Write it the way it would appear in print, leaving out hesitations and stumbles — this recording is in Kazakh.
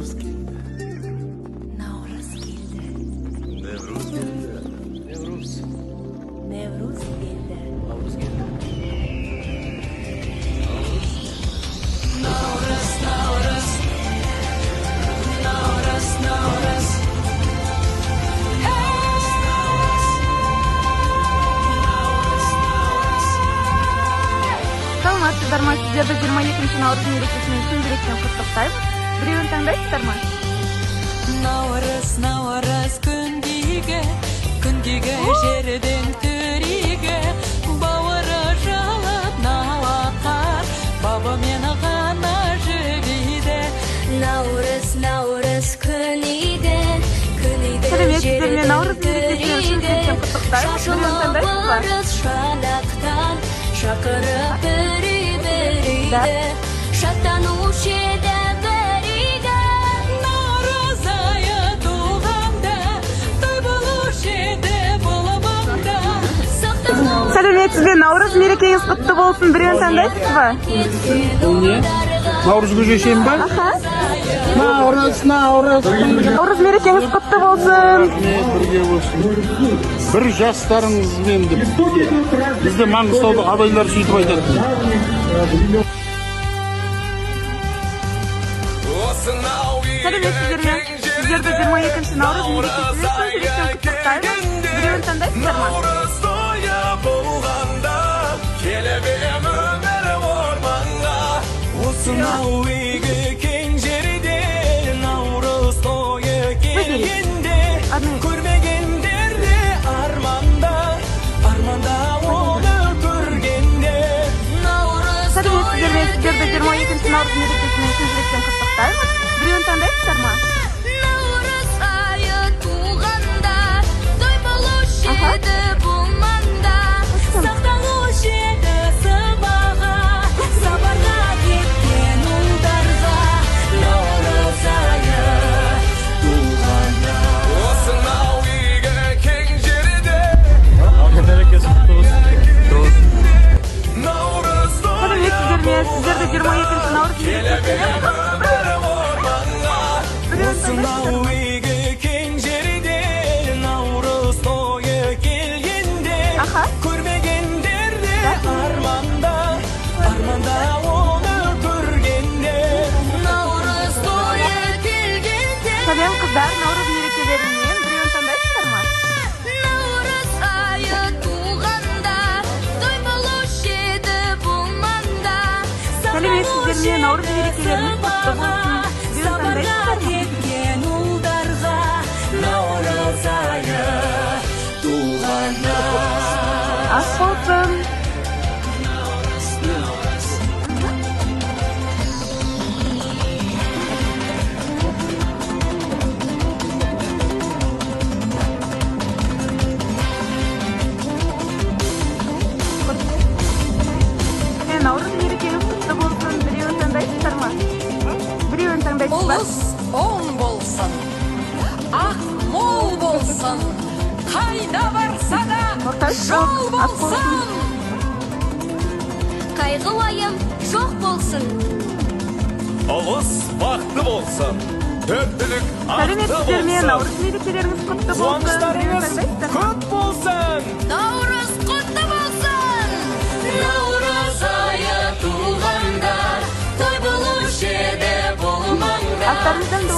Navruz keldi. Navruz keldi. Nevruz keldi. Nevruz. Nevruz keldi. Navruz keldi. Navruz, Navruz. Navruz, Navruz. Саламатсыздар ма? Сіздерді 22 наурыз мерекесімен шын жүректен құттықтаймыз. Біреуін таңдайсыздар ма? Navruz, Navruz күндегі жердің түрегі бауыры жалап налақар бабы мені ғана жібейді. Наурыз, Наурыз күнігі Сәлеметсіздер, мен наурыз мерекесімен шын жүректен құттықтаймыз. Біреуін таңдайсыз ба? шалақтан шақырып бір-бірді шаттанушы еді бір-еді. Наурыз айы туғанда той болушы еді бұл маңда. Сәлеметсіздер, наурыз мерекеңіз құтты болсын. Біреуін таңдайсыз ба? Бұл не? Наурыз көжешен ба? Наурыз. Наурыз мерекеңіз құтты болсын. Бірге болсын. Бір жастарыңызбен деп бізде Маңғыстауда абайлар сөйтіп айтады. Сәлеметсіздер, мен сіздерді 22 наурыз мерекесімен шын жүректен құттықтаймыз. Біреуін таңдайсыздар ма? Осынау игі кең жерде наурыз тойы келгенде көрмегендерде арманда оны көргенде. Сәлеметсіздер, мен сіздерді 22 наурыз мерекесімен шын жүректен құттықтаймыз. Біреуін таңдайсыздар ма? Наурыз айы туғанда той болушы еді бұл маңда. Сақталушы еді сыбаға сапарға кеткен ұлдарға. Наурыз айы туғанда Осынау игі кең жерде Мерекесі құтты болсын. наурыз тойы Сәлеметсіздер, мен сіздерді 22 наурыз мерекесімен Осынау игі кең жерде наурыз тойы келгенде көрмегендерде арманда оны көргенде. наурыз тойы келгенде. Сәлем қыздар, наурыз мерекелерімен біреуін таңдайсыздар ма? Наурыз айы туғанда той болушы еді бұл маңда. Сәлеметсіздер, мен наурыз мерекелеріңіз құтты болсын. Біреуін Сапарға таңдайсыздар ма? кеткен ұлдарға. Наурыз айы туғанда Ас болсын. Наурыз мерекеңіз құтты болсын. Біреуін таңдайсыздар ма? Біреуін таңдайсыз ба? Ұлыс оң болсын, ақ мол болсын, қайда барса да жол болсын. қайғы уайым жоқ болсын. Алыс бақытты болсын, төптілік ақты Сәлеметсіздер, мен болсын, наурыз мерекелеріңіз құтты болсын. Біреуін қуаныштарыңыз таңдайсыздар ма? көп болсын. Наурыз құтты болсын. Наурыз айы туғанда той болушы еді бұл маңда. Аттарыңыздан да